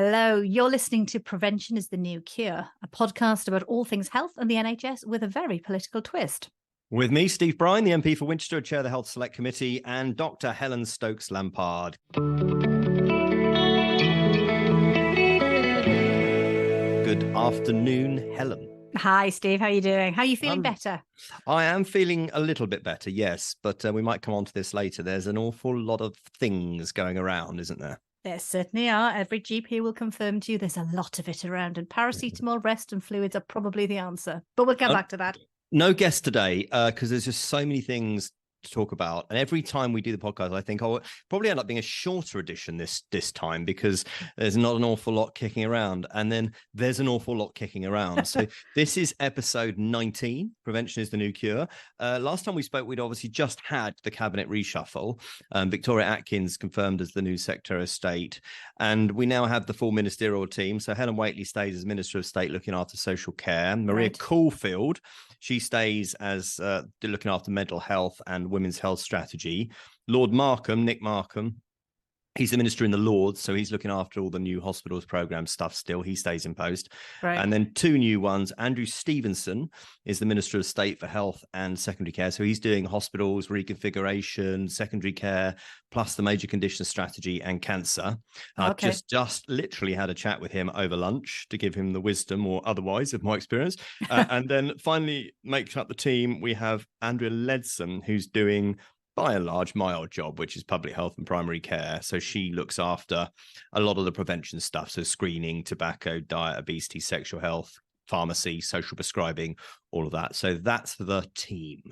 Hello, you're listening to Prevention is the New Cure, a podcast about all things health and the NHS with a very political twist. With me, Steve Bryan, the MP for Winchester, Chair of the Health Select Committee, and Dr. Helen Stokes-Lampard. Good afternoon, Helen. Hi, Steve. How are you doing? How are you feeling better? I am feeling a little bit better, yes, but we might come on to this later. There's an awful lot of things going around, isn't there? There certainly are. Every GP will confirm to you there's a lot of it around, and paracetamol, rest and fluids are probably the answer. But we'll come back to that. No guest today because there's just so many things to talk about, and every time we do the podcast I think I'll probably end up being a shorter edition this time because there's not an awful lot kicking around, and then there's an awful lot kicking around. So this is episode 19, Prevention is the New Cure. Last time we spoke, we'd obviously just had the cabinet reshuffle. Victoria Atkins confirmed as the new Secretary of State, and we now have the full ministerial team. So Helen Whately stays as Minister of State looking after social care. Maria Caulfield, she stays as looking after mental health and women's health strategy. Lord Markham, Nick Markham, he's the minister in the Lords, so he's looking after all the new hospitals program stuff still. He stays in post. Right. And then two new ones. Andrew Stevenson is the Minister of State for Health and Secondary Care. So he's doing hospitals, reconfiguration, secondary care, plus the major condition strategy and cancer. I've just literally had a chat with him over lunch to give him the wisdom or otherwise of my experience. And then finally, making up the team, we have Andrea Ledson, who's doing by and large my old job, which is public health and primary care. So she looks after a lot of the prevention stuff, so screening, tobacco, diet, obesity, sexual health, pharmacy, social prescribing, all of that. So that's the team.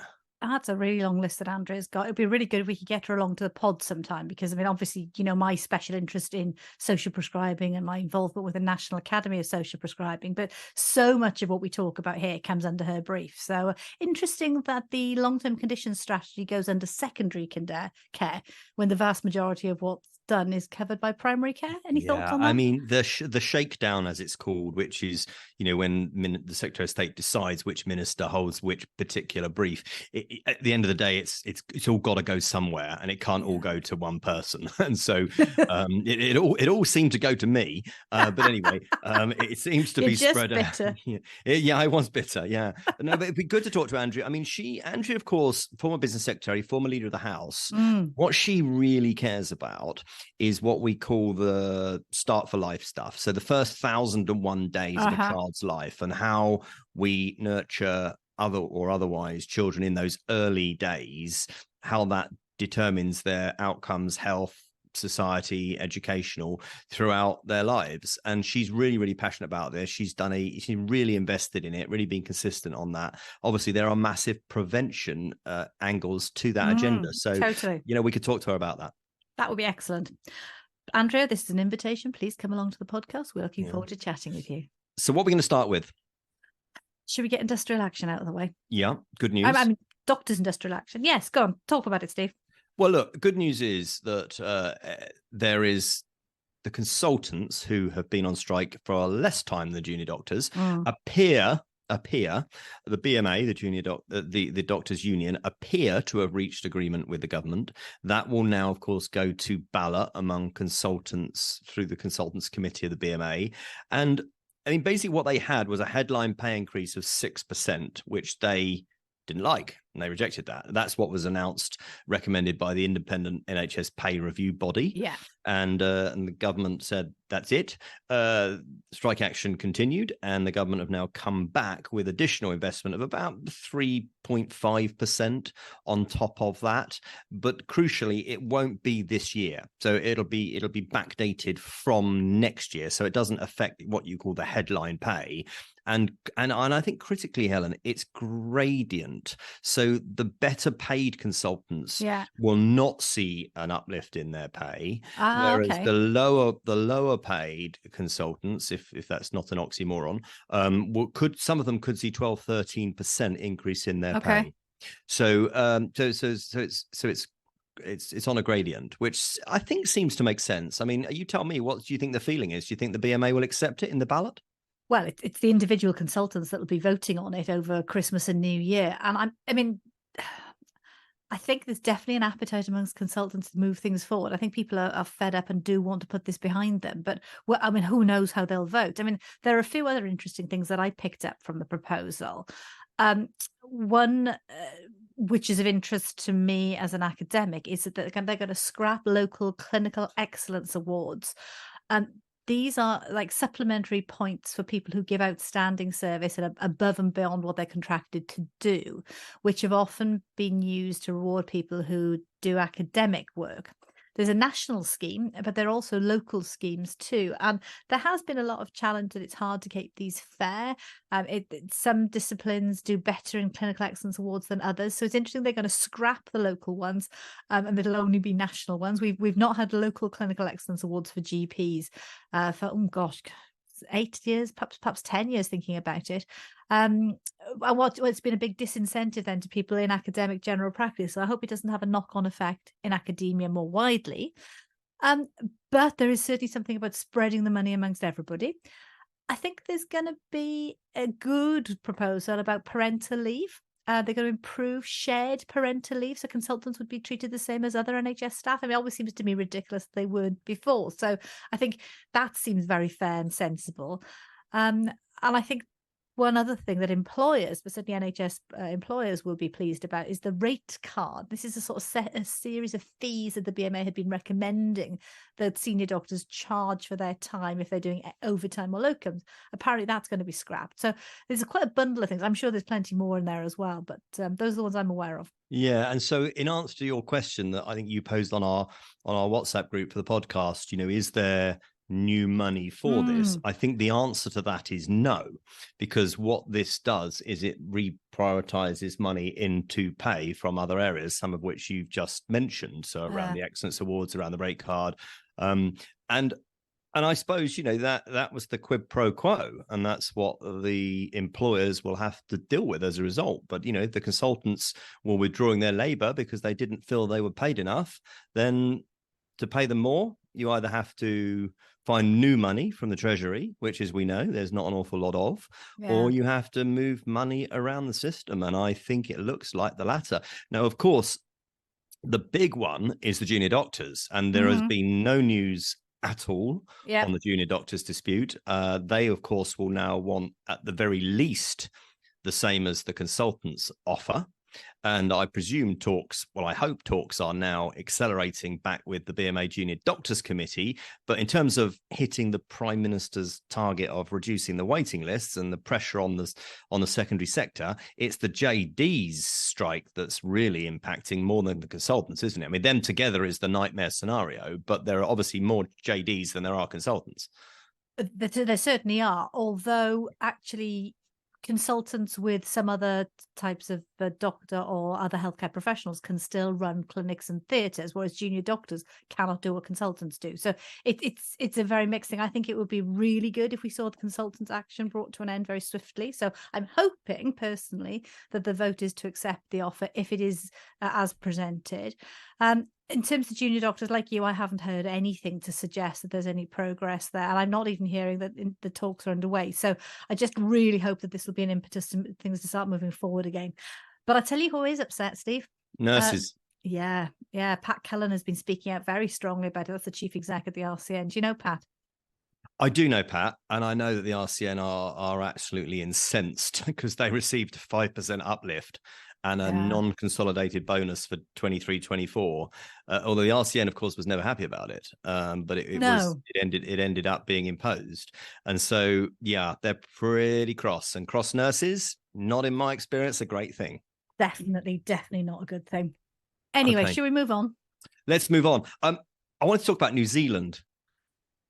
That's a really long list that Andrea's got. It'd be really good if we could get her along to the pod sometime, because, I mean, obviously, you know, my special interest in social prescribing and my involvement with the National Academy of Social Prescribing, but so much of what we talk about here comes under her brief. So interesting that the long-term conditions strategy goes under secondary care when the vast majority of what's done is covered by primary care. Any thoughts on that? I mean, the shakedown, as it's called, which is, you know, when the Secretary of State decides which minister holds which particular brief. At the end of the day, it's all got to go somewhere, and it can't all go to one person. And so it all seemed to go to me. But anyway, it seems to be spread out. Yeah, I was bitter. Yeah, no, but it'd be good to talk to Andrea. I mean, Andrea, of course, former business secretary, former leader of the House. What she really cares about is what we call the Start for Life stuff. So the first 1,001 days of a child's life, and how we nurture otherwise children in those early days, how that determines their outcomes, health, society, educational, throughout their lives. And she's really, really passionate about this. She's really invested in it, really been consistent on that. Obviously, there are massive prevention angles to that agenda. So, totally, you know, we could talk to her about that. That would be excellent. Andrea, this is an invitation. Please come along to the podcast. We're looking forward to chatting with you. So what are we going to start with? Should we get industrial action out of the way? Yeah, good news. I mean, doctors' industrial action. Yes, go on. Talk about it, Steve. Well, look, good news is that there is the consultants who have been on strike for less time than the junior doctors appear, the BMA, the doctors' union, appear to have reached agreement with the government. That will now, of course, go to ballot among consultants through the consultants committee of the BMA. And I mean, basically what they had was a headline pay increase of 6%, which they didn't like, and they rejected that. That's what was announced, recommended by the independent NHS pay review body. Yeah. And the government said, that's it. Strike action continued, and the government have now come back with additional investment of about 3.5% on top of that. But crucially, it won't be this year. So it'll be backdated from next year. So it doesn't affect what you call the headline pay. And I think critically, Helen, it's gradient. So the better paid consultants will not see an uplift in their pay, whereas the lower paid consultants, if that's not an oxymoron, some of them could see 12-13% increase in their pay. So it's on a gradient, which I think seems to make sense. I mean, you tell me, what do you think the feeling is? Do you think the BMA will accept it in the ballot? Well, it's the individual consultants that will be voting on it over Christmas and New Year. And I mean, I think there's definitely an appetite amongst consultants to move things forward. I think people are fed up and do want to put this behind them. But, well, I mean, who knows how they'll vote? I mean, there are a few other interesting things that I picked up from the proposal. One, which is of interest to me as an academic, is that they're going to scrap local clinical excellence awards. These are like supplementary points for people who give outstanding service and above and beyond what they're contracted to do, which have often been used to reward people who do academic work. There's a national scheme, but there are also local schemes too. And there has been a lot of challenge that it's hard to keep these fair. Some disciplines do better in clinical excellence awards than others. So it's interesting they're going to scrap the local ones, and it'll only be national ones. We've not had local clinical excellence awards for GPs for, oh gosh, 8 years, perhaps 10 years thinking about it. And it's been a big disincentive then to people in academic general practice. So I hope it doesn't have a knock-on effect in academia more widely. But there is certainly something about spreading the money amongst everybody. I think there's going to be a good proposal about parental leave. They're going to improve shared parental leave, so consultants would be treated the same as other NHS staff. I mean, it always seems to me ridiculous they weren't before. So I think that seems very fair and sensible. And I think one other thing that employers, but certainly NHS employers, will be pleased about is the rate card. This is a series of fees that the BMA had been recommending that senior doctors charge for their time if they're doing overtime or locums. Apparently that's going to be scrapped. So there's quite a bundle of things. I'm sure there's plenty more in there as well, but those are the ones I'm aware of. Yeah, and so in answer to your question that I think you posed on our WhatsApp group for the podcast, is there new money for this? I think the answer to that is no, because what this does is it reprioritizes money into pay from other areas, some of which you've just mentioned. So around the excellence awards, around the rate card, and I suppose that was the quid pro quo, and that's what the employers will have to deal with as a result. But the consultants were withdrawing their labor because they didn't feel they were paid enough. Then to pay them more, you either have to find new money from the Treasury, which, as we know, there's not an awful lot of, or you have to move money around the system. And I think it looks like the latter. Now, of course, the big one is the junior doctors, and there has been no news at all on the junior doctors dispute. They, of course, will now want, at the very least, the same as the consultants offer. And I presume I hope talks are now accelerating back with the BMA Junior Doctors Committee. But in terms of hitting the Prime Minister's target of reducing the waiting lists and the pressure on the secondary sector, it's the JD's strike that's really impacting more than the consultants, isn't it? I mean, them together is the nightmare scenario, but there are obviously more JDs than there are consultants. There certainly are, although actually consultants with some other types of doctor or other healthcare professionals can still run clinics and theatres, whereas junior doctors cannot do what consultants do. So it's a very mixed thing. I think it would be really good if we saw the consultants' action brought to an end very swiftly. So I'm hoping personally that the vote is to accept the offer if it is as presented. In terms of junior doctors, like you, I haven't heard anything to suggest that there's any progress there. And I'm not even hearing that the talks are underway. So I just really hope that this will be an impetus to things to start moving forward again. But I tell you who is upset, Steve. Nurses. Yeah. Pat Cullen has been speaking out very strongly about it. That's the chief exec of the RCN. Do you know Pat? I do know Pat, and I know that the RCN are absolutely incensed because they received a 5% uplift and a non-consolidated bonus for 23-24. Although the RCN, of course, was never happy about it, but it ended up being imposed. And so, they're pretty cross. And cross nurses, not in my experience, a great thing. Definitely not a good thing. Anyway, Should we move on? Let's move on. I want to talk about New Zealand.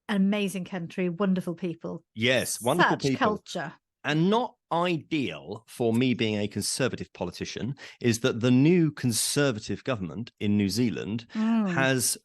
An amazing country, wonderful people. Yes, wonderful people. Culture. And not ideal for me being a conservative politician is that the new conservative government in New Zealand has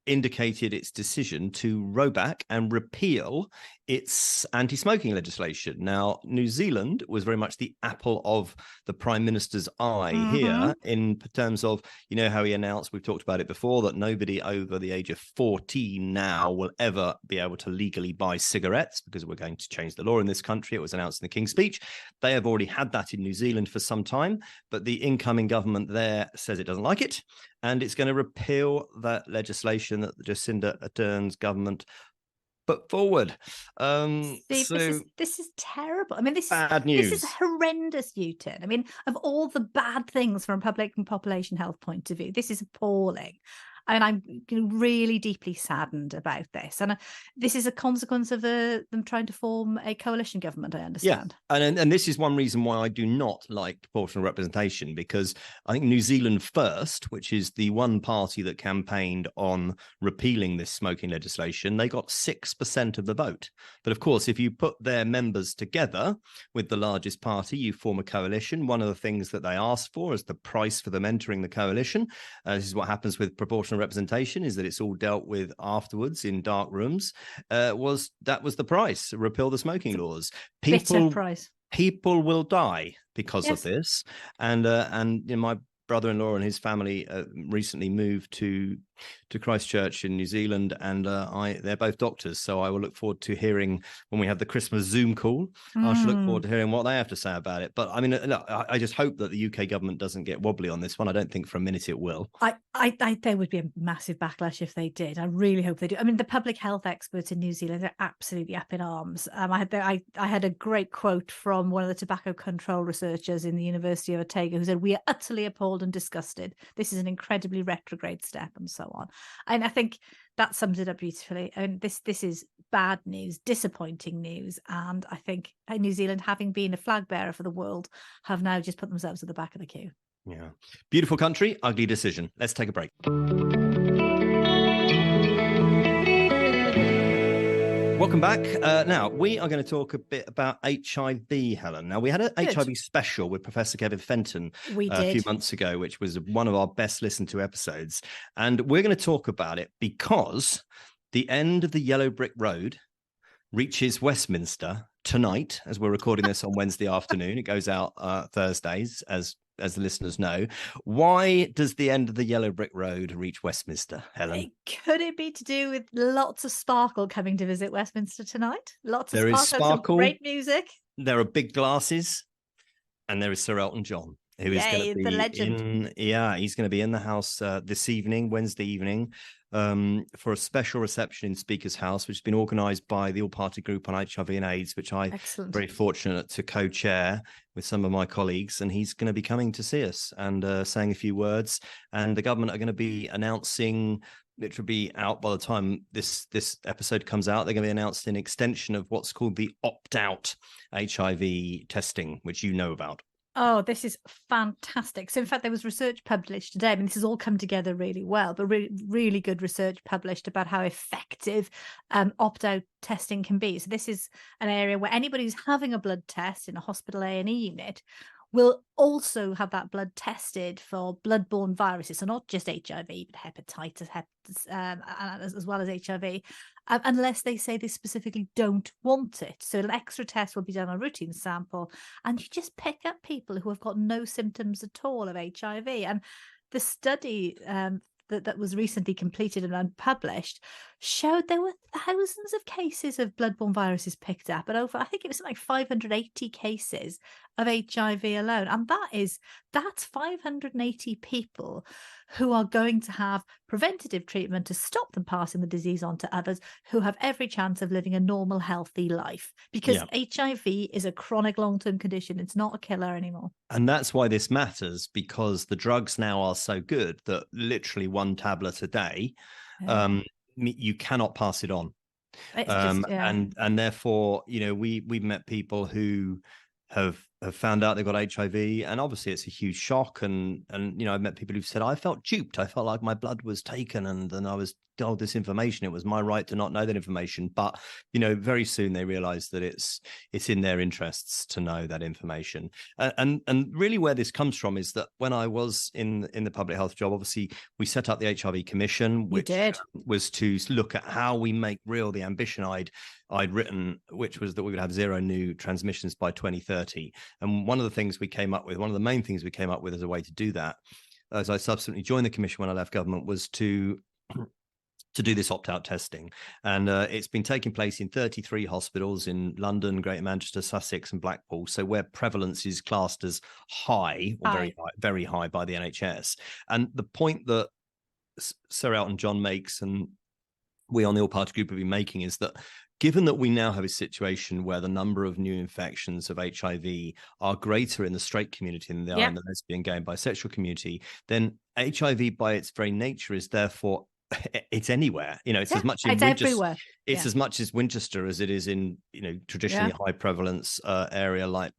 indicated its decision to row back and repeal its anti-smoking legislation. Now, New Zealand was very much the apple of the Prime Minister's eye here in terms of, you know, how he announced, we've talked about it before, that nobody over the age of 14 now will ever be able to legally buy cigarettes because we're going to change the law in this country. It was announced in the King's Speech. They have already had that in New Zealand for some time, but the incoming government there says it doesn't like it, and it's going to repeal that legislation that the Jacinda Ardern's government put forward. Steve, this is terrible. I mean, this bad news. This is horrendous, Newton. I mean, of all the bad things from a public and population health point of view, this is appalling. And I'm really deeply saddened about this. And this is a consequence of them trying to form a coalition government, I understand. Yeah, and this is one reason why I do not like proportional representation, because I think New Zealand First, which is the one party that campaigned on repealing this smoking legislation, they got 6% of the vote. But of course, if you put their members together with the largest party, you form a coalition. One of the things that they asked for as the price for them entering the coalition, this is what happens with proportional representation, is that it's all dealt with afterwards in dark rooms, was the price: repeal the smoking laws. People will die because of this, and you know, my brother-in-law and his family recently moved to Christchurch in New Zealand, and they're both doctors, so I will look forward to hearing when we have the Christmas Zoom call. I should look forward to hearing what they have to say about it. But I mean, look, I just hope that the UK government doesn't get wobbly on this one. I don't think for a minute it will. There would be a massive backlash if they did. I really hope they do. I mean, the public health experts in New Zealand are absolutely up in arms. I had a great quote from one of the tobacco control researchers in the University of Otago who said, "We are utterly appalled and disgusted. This is an incredibly retrograde step," and so on. And I think that sums it up beautifully. And this is bad news, disappointing news. And I think New Zealand, having been a flag bearer for the world, have now just put themselves at the back of the queue. Yeah. Beautiful country, ugly decision. Let's take a break. Welcome back. Now, we are going to talk a bit about HIV, Helen. Now, we had an HIV special with Professor Kevin Fenton a few months ago, which was one of our best listened to episodes. And we're going to talk about it because the end of the Yellow Brick Road reaches Westminster tonight, as we're recording this on Wednesday afternoon. It goes out Thursdays, as the listeners know. Why does the end of the Yellow Brick Road reach Westminster, Helen? Could it be to do with lots of sparkle coming to visit Westminster tonight? Lots of there sparkle, is sparkle, great music. There are big glasses, and there is Sir Elton John, who is going to be the legend. He's going to be in the house this evening, Wednesday evening, for a special reception in Speaker's House, which has been organised by the All-Party Group on HIV and AIDS, which I'm very fortunate to co-chair with some of my colleagues. And he's going to be coming to see us and saying a few words. And the government are going to be announcing, which will be out by the time this episode comes out, they're going to be announcing an extension of what's called the opt-out HIV testing, which you know about. Oh, this is fantastic. So, in fact, there was research published today. I mean, this has all come together really well, but really good research published about how effective opt-out testing can be. So this is an area where anybody who's having a blood test in a hospital A&E unit will also have that blood tested for bloodborne viruses. So not just HIV, but hepatitis, as well as HIV, unless they say they specifically don't want it. So an extra test will be done on a routine sample, and you just pick up people who have got no symptoms at all of HIV. And the study that was recently completed and published showed there were thousands of cases of bloodborne viruses picked up, and over, I think it was like 580 cases of HIV alone. And that's 580 people who are going to have preventative treatment to stop them passing the disease on to others, who have every chance of living a normal, healthy life. Because HIV is a chronic long-term condition. It's not a killer anymore. And that's why this matters, because the drugs now are so good that literally one tablet a day, you cannot pass it on. And therefore, you know, we've met people who have have found out they've got HIV, and obviously it's a huge shock. And I've met people who've said, I felt duped. I felt like my blood was taken, and then I was told this information. It was my right to not know that information. But very soon they realize that it's in their interests to know that information. And really where this comes from is that when I was in the public health job, obviously we set up the HIV Commission, which was to look at how we make real the ambition I'd written, which was that we would have 0 new transmissions by 2030. And one of the main things we came up with as a way to do that, as I subsequently joined the commission when I left government, was to do this opt-out testing. And it's been taking place in 33 hospitals in London, Greater Manchester, Sussex and Blackpool. So where prevalence is classed as high, or very high by the NHS. And the point that Sir Elton John makes, and we on the All Party Group have been making, is that given that we now have a situation where the number of new infections of HIV are greater in the straight community than they are in the lesbian, gay and bisexual community, then HIV by its very nature is therefore it's anywhere. It's as much in Winchester, everywhere. It's as much as Winchester as it is in traditionally high prevalence area like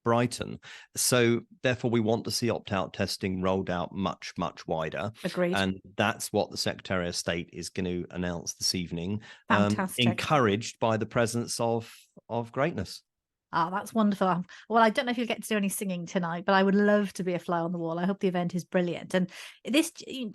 Brighton. So therefore we want to see opt-out testing rolled out much, much wider. Agreed. And that's what the Secretary of State is going to announce this evening. Fantastic. Encouraged by the presence of greatness. Oh, that's wonderful. Well, I don't know if you'll get to do any singing tonight, but I would love to be a fly on the wall. I hope the event is brilliant. And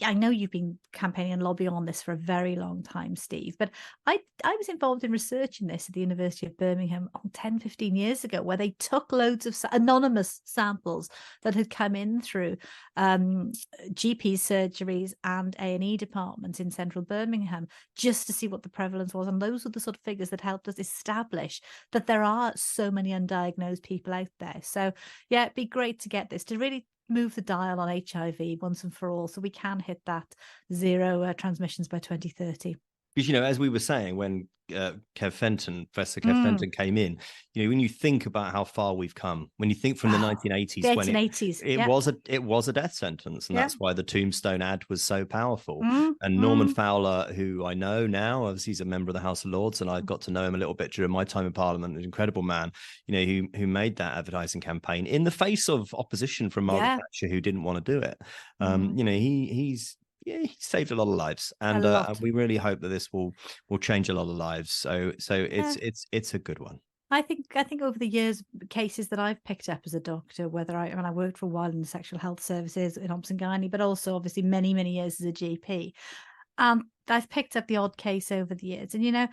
I know you've been campaigning and lobbying on this for a very long time, Steve, but I was involved in researching this at the University of Birmingham 10, 15 years ago, where they took loads of anonymous samples that had come in through GP surgeries and A&E departments in central Birmingham, just to see what the prevalence was. And those were the sort of figures that helped us establish that there are so many undiagnosed people out there. So yeah, it'd be great to get this to really move the dial on HIV once and for all, so we can hit that 0 transmissions by 2030. Because as we were saying when Professor Kev Fenton came in, when you think about how far we've come, when you think from the 1980s, it was a death sentence, and that's why the Tombstone ad was so powerful. And Norman Fowler, who I know now, obviously he's a member of the House of Lords, and I got to know him a little bit during my time in Parliament, an incredible man, who made that advertising campaign in the face of opposition from Margaret Thatcher, who didn't want to do it. He saved a lot of lives, and we really hope that this will change a lot of lives. So it's a good one. I think over the years, cases that I've picked up as a doctor, whether I worked for a while in the sexual health services in Obs and Gynae, but also obviously many, many years as a GP, I've picked up the odd case over the years, and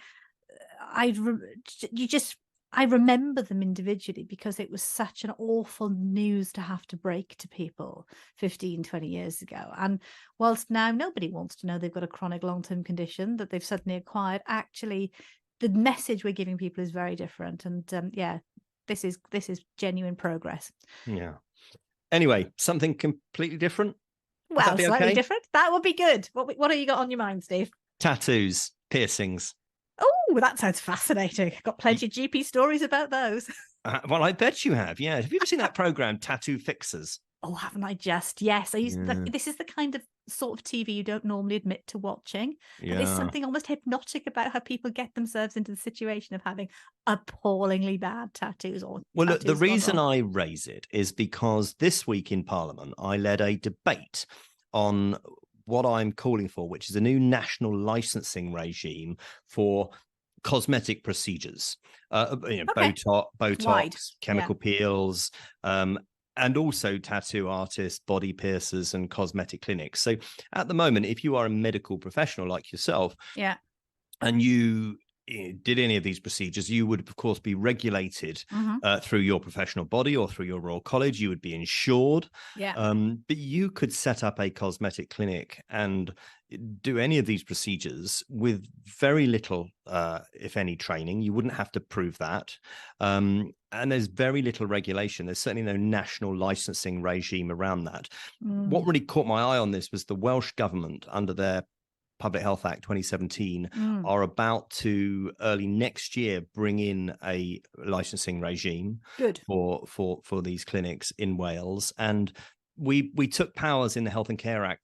I remember them individually because it was such an awful news to have to break to people 15, 20 years ago. And whilst now nobody wants to know they've got a chronic long-term condition that they've suddenly acquired, actually the message we're giving people is very different. And this is genuine progress. Yeah. Anyway, something completely different. Well, slightly different. That would be good. What have you got on your mind, Steve? Tattoos, piercings. Oh, that sounds fascinating. Got plenty of GP stories about those. Well, I bet you have. Yeah. Have you ever seen that program, Tattoo Fixers? Oh, haven't I just? Yes. This is the kind of sort of TV you don't normally admit to watching. Yeah. There's something almost hypnotic about how people get themselves into the situation of having appallingly bad tattoos. Look, the reason I raise it is because this week in Parliament, I led a debate on what I'm calling for, which is a new national licensing regime for cosmetic procedures, Botox, chemical peels, and also tattoo artists, body piercers, and cosmetic clinics. So at the moment, if you are a medical professional like yourself, and you did any of these procedures, you would of course be regulated through your professional body or through your Royal College. You would be insured, but you could set up a cosmetic clinic and do any of these procedures with very little, if any, training. You wouldn't have to prove that, and there's very little regulation. There's certainly no national licensing regime around that. What really caught my eye on this was the Welsh government, under their Public Health Act 2017, are about to early next year bring in a licensing regime for these clinics in Wales. And we took powers in the Health and Care Act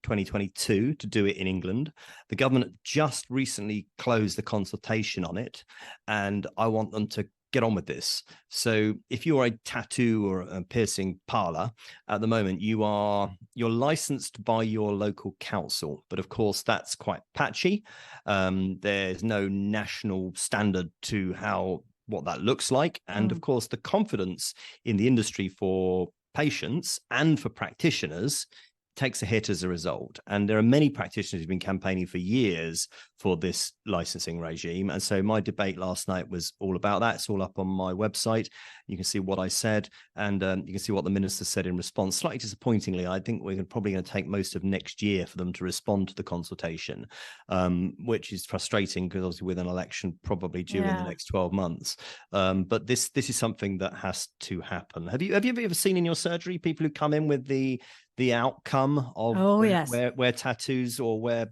2022 to do it in England. The government just recently closed the consultation on it, and I want them to get on with this. So if you're a tattoo or a piercing parlor at the moment, you're licensed by your local council, but of course that's quite patchy. There's no national standard to what that looks like, and of course the confidence in the industry for patients and for practitioners takes a hit as a result. And there are many practitioners who've been campaigning for years for this licensing regime. And so my debate last night was all about that. It's all up on my website. You can see what I said, and you can see what the minister said in response. Slightly disappointingly, I think we're probably going to take most of next year for them to respond to the consultation, which is frustrating because obviously with an election probably due in the next 12 months. But this is something that has to happen. Have you ever seen in your surgery people who come in with the outcome of where tattoos or where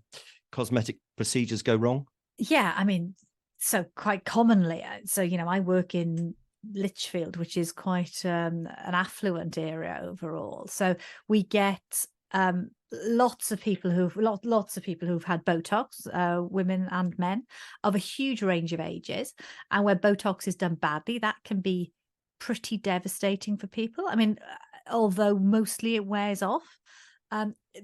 cosmetic procedures go wrong? Yeah, I mean, so quite commonly. So, I work in Lichfield, which is quite an affluent area overall. So we get lots of people who've had Botox, women and men, of a huge range of ages. And where Botox is done badly, that can be pretty devastating for people. I mean, although mostly it wears off.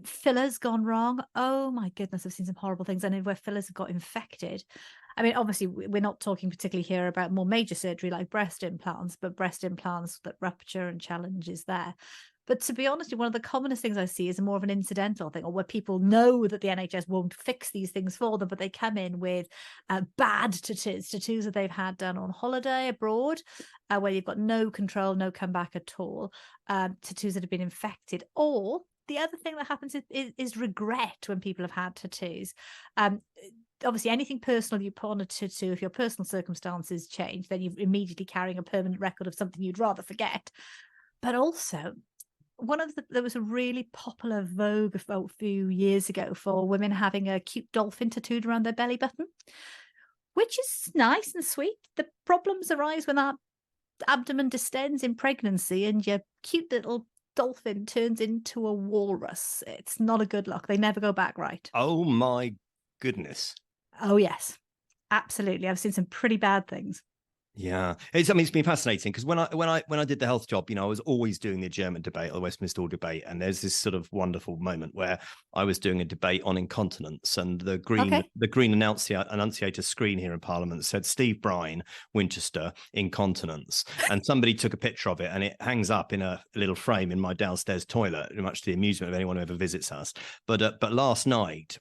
Fillers gone wrong. Oh my goodness, I've seen some horrible things. And where fillers have got infected. I mean, obviously, we're not talking particularly here about more major surgery like breast implants, but breast implants that rupture and challenges there. But to be honest, one of the commonest things I see is more of an incidental thing, or where people know that the NHS won't fix these things for them, but they come in with bad tattoos that they've had done on holiday abroad, where you've got no control, no comeback at all, tattoos that have been infected. Or the other thing that happens is regret when people have had tattoos. Obviously, anything personal you put on a tattoo, if your personal circumstances change, then you're immediately carrying a permanent record of something you'd rather forget. But also, there was a really popular vogue a few years ago for women having a cute dolphin tattooed around their belly button, which is nice and sweet. The problems arise when that abdomen distends in pregnancy and your cute little dolphin turns into a walrus. It's not a good look. They never go back right. Oh my goodness. Oh yes, absolutely. I've seen some pretty bad things. Yeah, it's been fascinating because when I did the health job, I was always doing the German debate or the Westminster debate, and there's this sort of wonderful moment where I was doing a debate on incontinence, and the green annunciator screen here in Parliament said Steve Brine, Winchester, incontinence, and somebody took a picture of it, and it hangs up in a little frame in my downstairs toilet, much to the amusement of anyone who ever visits us. But last night,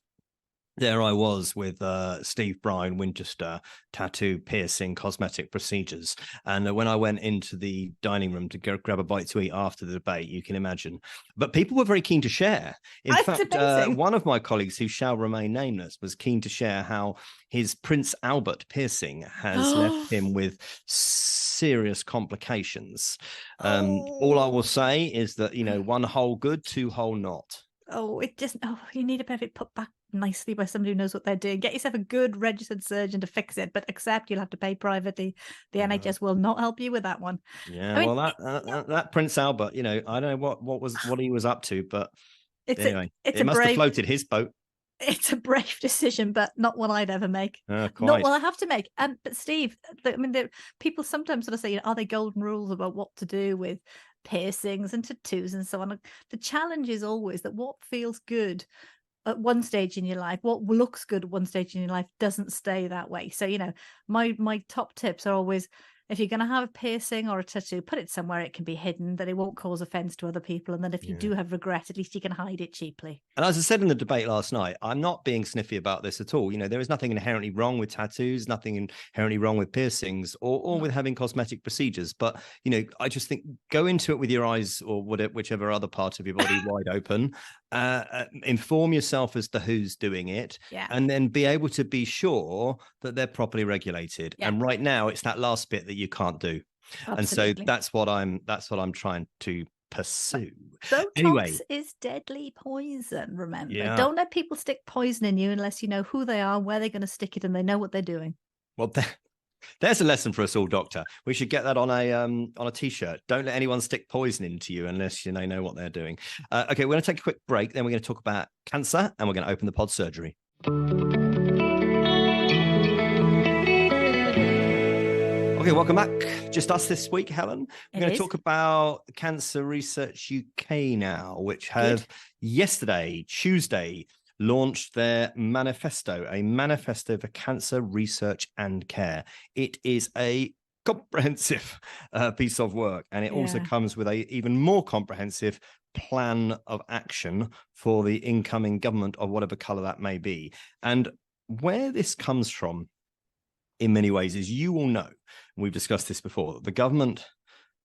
there I was with Steve Brine, Winchester, tattoo, piercing, cosmetic procedures. And when I went into the dining room to go grab a bite to eat after the debate, you can imagine. But people were very keen to share. In fact, one of my colleagues, who shall remain nameless, was keen to share how his Prince Albert piercing has left him with serious complications. All I will say is that, one hole good, two hole not. You need a perfect put back nicely by somebody who knows what they're doing. Get yourself a good registered surgeon to fix it, but accept you'll have to pay privately. The NHS will not help you with that one. Yeah, I mean, well, that Prince Albert, I don't know what he was up to, but anyway, it must have floated his boat. It's a brave decision, but not one I'd ever make. Quite. Not one I have to make. But Steve, people sometimes sort of say, are there golden rules about what to do with piercings and tattoos and so on? The challenge is always that what feels good at one stage in your life, what looks good at one stage in your life, doesn't stay that way. So, my top tips are always, if you're going to have a piercing or a tattoo, put it somewhere it can be hidden, that it won't cause offense to other people. And then if you do have regret, at least you can hide it cheaply. And as I said in the debate last night, I'm not being sniffy about this at all. There is nothing inherently wrong with tattoos, nothing inherently wrong with piercings or with having cosmetic procedures. But, I just think go into it with your eyes or whichever other part of your body wide open. Inform yourself as to who's doing it, and then be able to be sure that they're properly regulated. And right now it's that last bit that you can't do. Absolutely. And so that's what I'm trying to pursue. Botox is deadly poison, remember. Don't let people stick poison in you unless you know who they are, where they're going to stick it, and they know what they're doing. Well, there's a lesson for us all, Doctor. We should get that on a t-shirt. Don't let anyone stick poison into you unless you know what they're doing. Okay, we're going to take a quick break. Then we're going to talk about cancer, and we're going to open the pod surgery. Okay, welcome back. Just us this week, Helen. We're going to talk about Cancer Research UK now, which have yesterday, Tuesday, launched their manifesto, a manifesto for cancer research and care. It is a comprehensive piece of work, and it also comes with a even more comprehensive plan of action for the incoming government of whatever colour that may be. And where this comes from, in many ways, is you all know, we've discussed this before, the government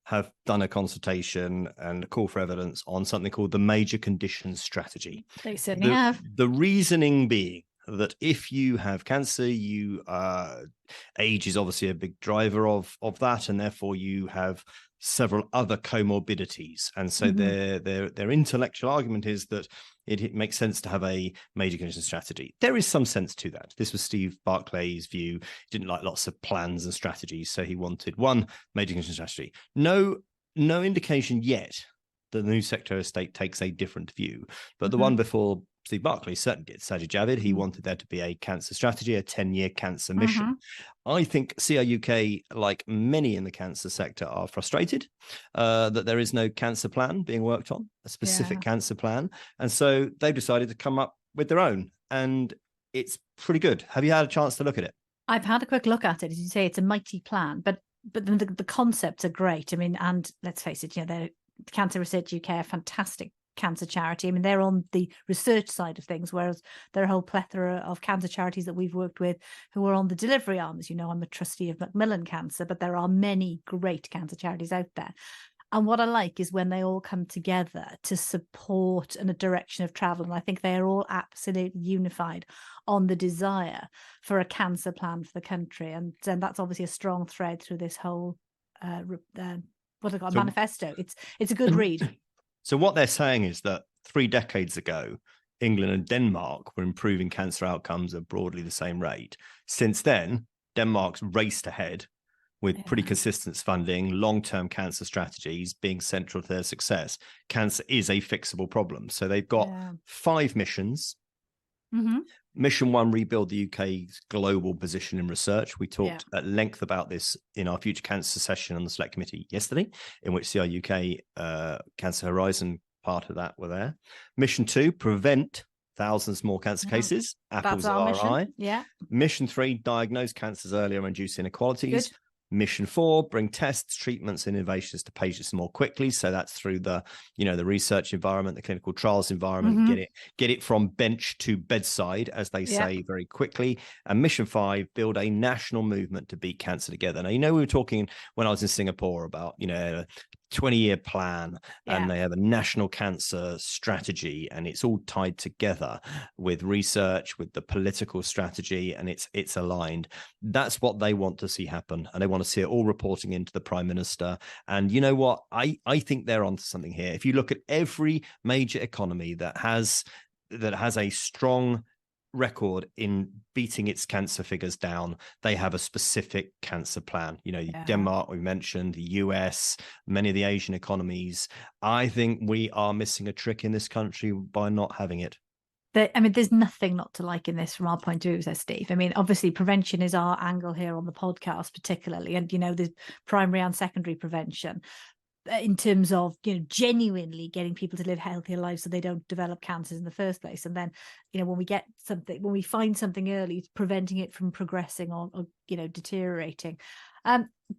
have done a consultation and a call for evidence on something called the Major Conditions Strategy. They certainly have. The reasoning being that if you have cancer, age is obviously a big driver of that, and therefore you have several other comorbidities. And so their intellectual argument is that it makes sense to have a major condition strategy. There is some sense to that. This was Steve Barclay's view. He didn't like lots of plans and strategies, so he wanted one major condition strategy. No indication yet that the new Secretary of State takes a different view. But the one before Steve Barclay certainly did. Sajid Javid, he wanted there to be a cancer strategy, a 10-year cancer mission. I think CRUK, like many in the cancer sector, are frustrated that there is no cancer plan being worked on, a specific cancer plan. And so they've decided to come up with their own. And it's pretty good. Have you had a chance to look at it? I've had a quick look at it. As you say, it's a mighty plan, but the concepts are great. I mean, and let's face it, they're Cancer Research UK, a fantastic cancer charity. I mean, they're on the research side of things, whereas there are a whole plethora of cancer charities that we've worked with who are on the delivery arm. As you know, I'm a trustee of Macmillan Cancer, but there are many great cancer charities out there. And what I like is when they all come together to support in a direction of travel. And I think they are all absolutely unified on the desire for a cancer plan for the country. And that's obviously a strong thread through this whole manifesto. It's a good read. So what they're saying is that 3 decades ago, England and Denmark were improving cancer outcomes at broadly the same rate. Since then, Denmark's raced ahead with pretty consistent funding, long-term cancer strategies being central to their success. Cancer is a fixable problem. So they've got 5 missions. Mission 1, rebuild the UK's global position in research. We talked at length about this in our Future Cancer session on the Select Committee yesterday, in which CRUK Cancer Horizon part of that were there. Mission 2, prevent thousands more cancer cases. Apple's RI. Mission 3, diagnose cancers earlier and reduce inequalities. Good. Mission 4, bring tests, treatments, and innovations to patients more quickly. So that's through the research environment, the clinical trials environment, get it from bench to bedside, as they say, very quickly. And Mission 5, build a national movement to beat cancer together. Now, we were talking when I was in Singapore about, a 20-year plan, and they have a national cancer strategy, and it's all tied together with research, with the political strategy, and it's aligned. That's what they want to see happen, and they want to see it all reporting into the Prime Minister. And you know what? I think they're onto something here. If you look at every major economy that has a strong record in beating its cancer figures down, they have a specific cancer plan. Denmark, we mentioned, the US, many of the Asian economies. I think we are missing a trick in this country by not having it. There's nothing not to like in this from our point of view, says Steve. I mean, obviously, prevention is our angle here on the podcast, particularly. And, there's primary and secondary prevention in terms of, genuinely getting people to live healthier lives so they don't develop cancers in the first place. And then, when we find something early, preventing it from progressing or deteriorating.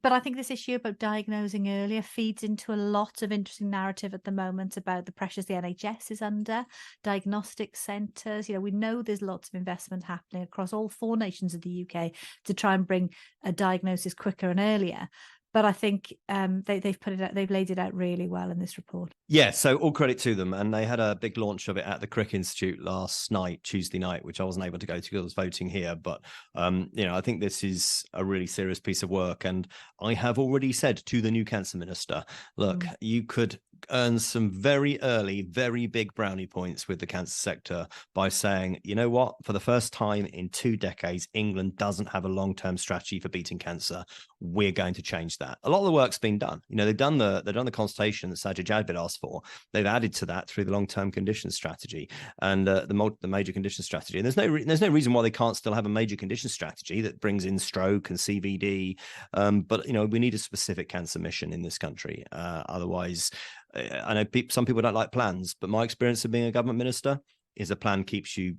But I think this issue about diagnosing earlier feeds into a lot of interesting narrative at the moment about the pressures the NHS is under, diagnostic centres. We know there's lots of investment happening across all 4 nations of the UK to try and bring a diagnosis quicker and earlier. But I think they've laid it out really well in this report. Yeah, so all credit to them. And they had a big launch of it at the Crick Institute last night, Tuesday night, which I wasn't able to go to because I was voting here. But, I think this is a really serious piece of work. And I have already said to the new cancer minister, look, you could earned some very early, very big brownie points with the cancer sector by saying, you know what, for the first time in 2 decades, England doesn't have a long-term strategy for beating cancer. We're going to change that. A lot of the work's been done. They've done the consultation that Sajid Javid asked for. They've added to that through the long-term conditions strategy and the major condition strategy. And there's no reason why they can't still have a major condition strategy that brings in stroke and CVD. But we need a specific cancer mission in this country. Otherwise, I know some people don't like plans, but my experience of being a government minister is a plan keeps you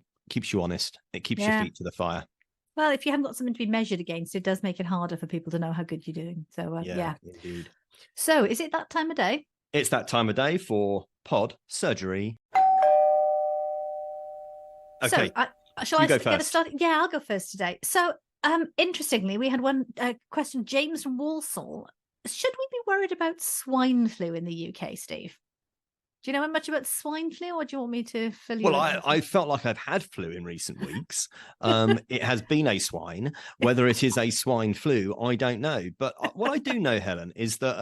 honest. It keeps your feet to the fire. Well, if you haven't got something to be measured against, it does make it harder for people to know how good you're doing. So, yeah, indeed. So, is it that time of day? It's that time of day for pod surgery. Okay, so shall I go get first? started? Yeah, I'll go first today. So, interestingly, we had one question. James from Walsall. Should we be worried about swine flu in the UK, Steve? Do you know much about swine flu, or do you want me to fill you in? Well, I felt like I've had flu in recent weeks. It has been a swine. Whether it is a swine flu, I don't know. But what I do know, Helen, is that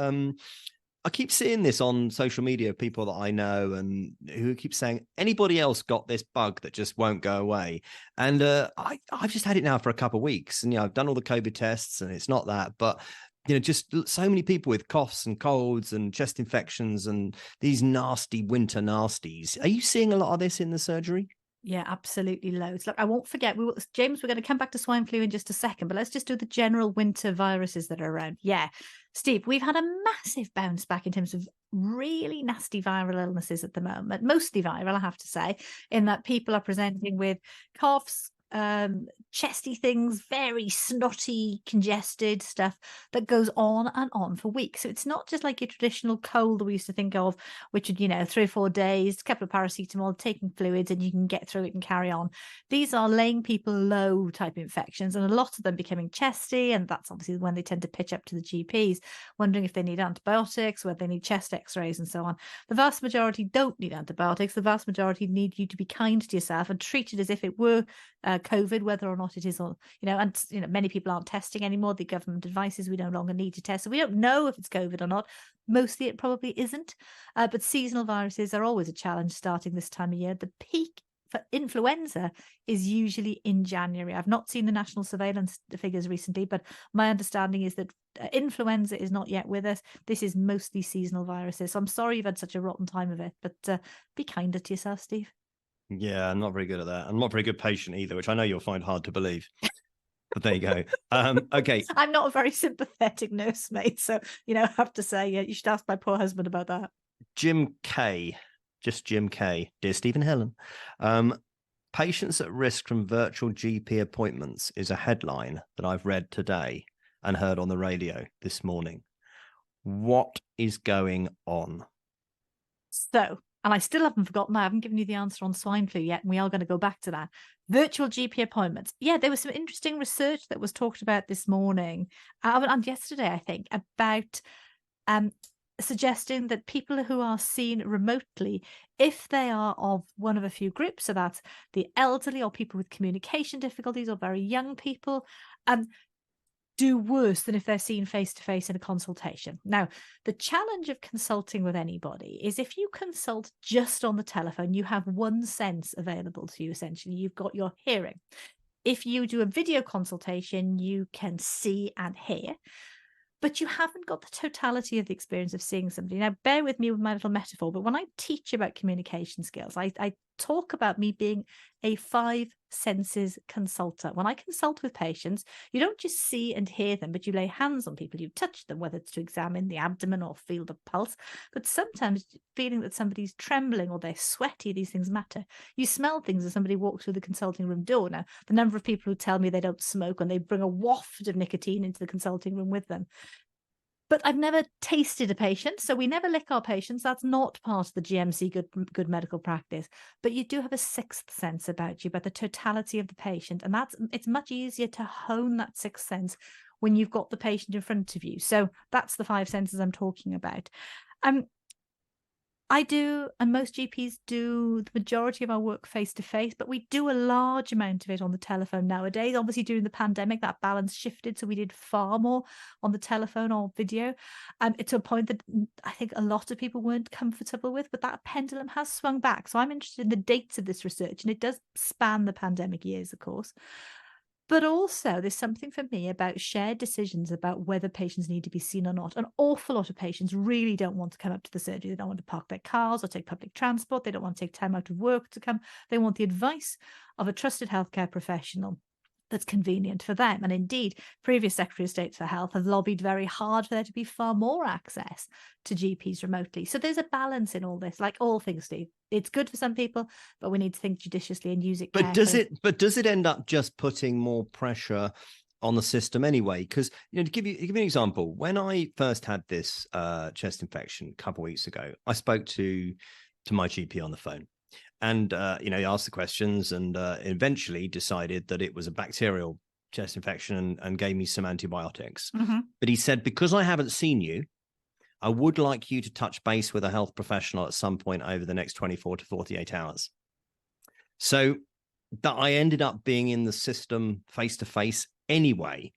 I keep seeing this on social media, people that I know and who keep saying, anybody else got this bug that just won't go away? And I've just had it now for a couple of weeks. And, I've done all the COVID tests and it's not that. But just so many people with coughs and colds and chest infections and these nasty winter nasties. Are you seeing a lot of this in the surgery? Yeah, absolutely loads. Look, I won't forget, James, we're going to come back to swine flu in just a second, but let's just do the general winter viruses that are around. Yeah, Steve, we've had a massive bounce back in terms of really nasty viral illnesses at the moment, mostly viral, I have to say, in that people are presenting with coughs, chesty things, very snotty, congested stuff that goes on and on for weeks. So it's not just like your traditional cold that we used to think of, which would, 3 or 4 days, a couple of paracetamol, taking fluids, and you can get through it and carry on. These are laying people low type infections, and a lot of them becoming chesty, and that's obviously when they tend to pitch up to the GPs, wondering if they need antibiotics, whether they need chest x-rays and so on. The vast majority don't need antibiotics. The vast majority need you to be kind to yourself and treat it as if it were COVID, whether or not it is, or many people aren't testing anymore. The government advice is we no longer need to test, so we don't know if it's COVID or not. Mostly it probably isn't, but seasonal viruses are always a challenge starting this time of year. The peak for influenza is usually in January. I've not seen the national surveillance figures recently, but my understanding is that influenza is not yet with us. This is mostly seasonal viruses, so I'm sorry you've had such a rotten time of it, but be kinder to yourself, Steve. Yeah, I'm not very good at that. I'm not very good patient either, which I know you'll find hard to believe. But there you go. Okay. I'm not a very sympathetic nursemaid, so, I have to say, you should ask my poor husband about that. Jim K. Just Jim K. Dear Steve and Helen. Patients at risk from virtual GP appointments is a headline that I've read today and heard on the radio this morning. What is going on? So, and I still haven't forgotten, I haven't given you the answer on swine flu yet, and we are going to go back to that. Virtual GP appointments. Yeah, there was some interesting research that was talked about this morning, and yesterday, I think, about suggesting that people who are seen remotely, if they are of one of a few groups, so that's the elderly or people with communication difficulties or very young people, do worse than if they're seen face-to-face in a consultation. Now, the challenge of consulting with anybody is if you consult just on the telephone, you have one sense available to you, essentially. You've got your hearing. If you do a video consultation, you can see and hear, but you haven't got the totality of the experience of seeing somebody. Now, bear with me with my little metaphor, but when I teach about communication skills, I talk about me being a 5 senses consultant. When I consult with patients, you don't just see and hear them, but you lay hands on people, you touch them, whether it's to examine the abdomen or feel the pulse. But sometimes feeling that somebody's trembling or they're sweaty, these things matter. You smell things as somebody walks through the consulting room door. Now, the number of people who tell me they don't smoke and they bring a waft of nicotine into the consulting room with them. But I've never tasted a patient, so we never lick our patients. That's not part of the GMC good medical practice. But you do have a 6th sense about you, about the totality of the patient. And it's much easier to hone that 6th sense when you've got the patient in front of you. So that's the 5 senses I'm talking about. I do, and most GPs do the majority of our work face to face, but we do a large amount of it on the telephone nowadays. Obviously, during the pandemic, that balance shifted, so we did far more on the telephone or video, to a point that I think a lot of people weren't comfortable with. But that pendulum has swung back. So I'm interested in the dates of this research, and it does span the pandemic years, of course. But also, there's something for me about shared decisions about whether patients need to be seen or not. An awful lot of patients really don't want to come up to the surgery. They don't want to park their cars or take public transport. They don't want to take time out of work to come. They want the advice of a trusted healthcare professional that's convenient for them. And indeed, previous Secretary of State for Health have lobbied very hard for there to be far more access to GPs remotely. So there's a balance in all this, like all things, Steve. It's good for some people, but we need to think judiciously and use it carefully. But does it end up just putting more pressure on the system anyway? Because, to give you an example, when I first had this chest infection a couple of weeks ago, I spoke to my GP on the phone. And, he asked the questions and eventually decided that it was a bacterial chest infection and gave me some antibiotics. Mm-hmm. But he said, because I haven't seen you, I would like you to touch base with a health professional at some point over the next 24 to 48 hours. So that I ended up being in the system face to face anyway.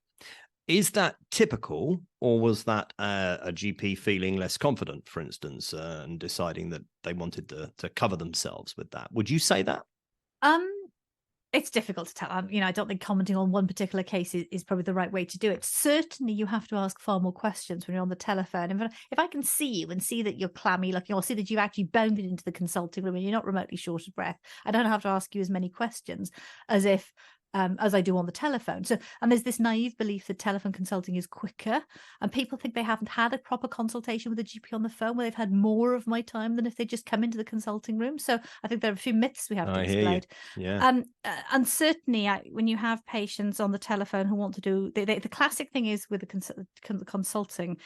Is that typical, or was that a GP feeling less confident, for instance, and deciding that they wanted to cover themselves with that? Would you say that? It's difficult to tell. I don't think commenting on one particular case is probably the right way to do it. Certainly, you have to ask far more questions when you're on the telephone. If I can see you and see that you're clammy looking, or see that you've actually bounded into the consulting room and you're not remotely short of breath, I don't have to ask you as many questions as I do on the telephone. So, and there's this naive belief that telephone consulting is quicker, and people think they haven't had a proper consultation with a GP on the phone, where they've had more of my time than if they just come into the consulting room. So I think there are a few myths we have to explode. Yeah. And certainly, when you have patients on the telephone who want to do the classic thing is with the consulting,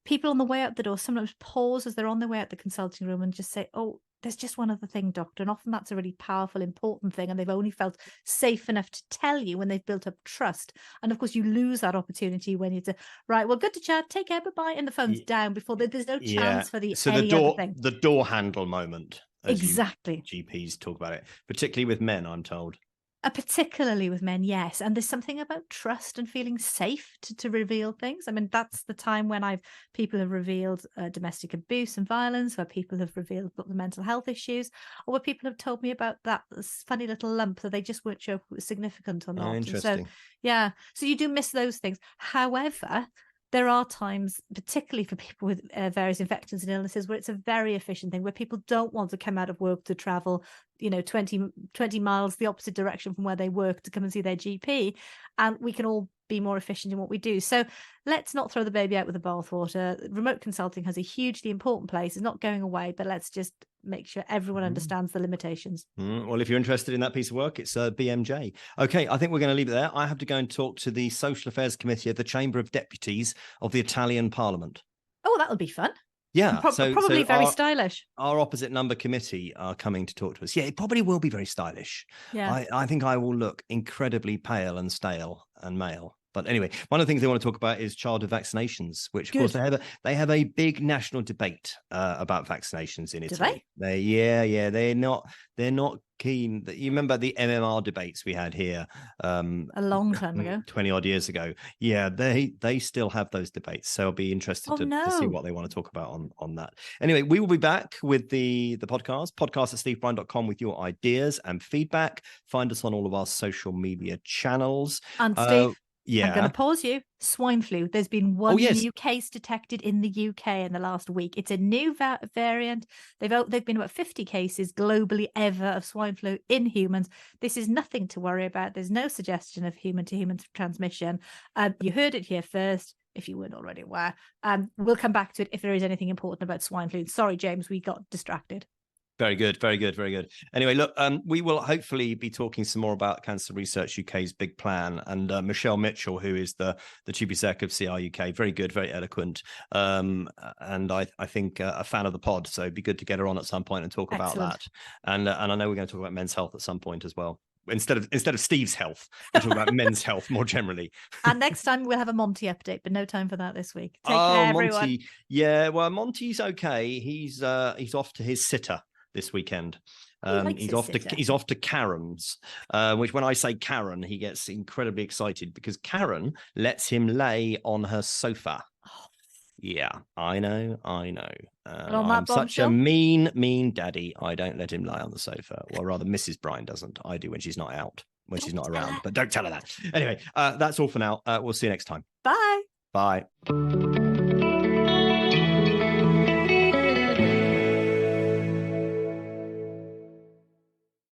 people on the way out the door sometimes pause as they're on their way out the consulting room and just say, "Oh, there's just one other thing, doctor." And often that's a really powerful, important thing. And they've only felt safe enough to tell you when they've built up trust. And of course, you lose that opportunity when you say, right, well, good to chat. Take care. Bye-bye. And the phone's down before there's no chance for the door handle moment. Exactly. GPs talk about it, particularly with men, I'm told. Particularly with men, yes. And there's something about trust and feeling safe to reveal things. I mean, that's the time when people have revealed domestic abuse and violence, where people have revealed the mental health issues, or where people have told me about that funny little lump that they just weren't sure if it was significant or not. Interesting. And so you do miss those things. However, there are times, particularly for people with various infections and illnesses, where it's a very efficient thing, where people don't want to come out of work to travel, 20 miles the opposite direction from where they work to come and see their GP. And we can all be more efficient in what we do. So let's not throw the baby out with the bathwater. Remote consulting has a hugely important place. It's not going away, but let's just make sure everyone understands the limitations. Well, if you're interested in that piece of work, it's BMJ. Okay, I think we're going to leave it there. I have to go and talk to the Social Affairs Committee of the Chamber of Deputies of the Italian Parliament. Oh, that'll be fun. Yeah. Probably very stylish. Our opposite number committee are coming to talk to us. Yeah, it probably will be very stylish. Yeah. I think I will look incredibly pale and stale and male. But anyway, one of the things they want to talk about is childhood vaccinations, which, of course, they have a big national debate about vaccinations in Italy. They're not keen. You remember the MMR debates we had here a long time ago, 20 odd years ago. Yeah, they still have those debates. So I'll be interested to see what they want to talk about on that. Anyway, we will be back with the podcast at stevebryan.com with your ideas and feedback. Find us on all of our social media channels. And Steve, yeah, I'm going to pause you. Swine flu. There's been one new case detected in the UK in the last week. It's a new variant. They've been about 50 cases globally ever of swine flu in humans. This is nothing to worry about. There's no suggestion of human-to-human transmission. You heard it here first, if you weren't already aware. We'll come back to it if there is anything important about swine flu. Sorry, James, we got distracted. Very good. Anyway, look, we will hopefully be talking some more about Cancer Research UK's big plan. And Michelle Mitchell, who is the Chief Exec of CR UK, very good, very eloquent. And I think a fan of the pod. So it'd be good to get her on at some point and talk about that. And I know we're going to talk about men's health at some point as well, instead of Steve's health, we're talking about men's health more generally. And next time we'll have a Monty update, but no time for that this week. Take care, Monty. everyone. Yeah, well, Monty's okay. He's off to his sitter this weekend. He's off to Karen's, which when I say Karen, he gets incredibly excited because Karen lets him lay on her sofa. Oh. Yeah, I know. I'm such a mean daddy. I don't let him lie on the sofa. Well, rather, Mrs. Bryan doesn't. I do when she's not out, when she's not around. But don't tell her that. Anyway, that's all for now. We'll see you next time. Bye. Bye.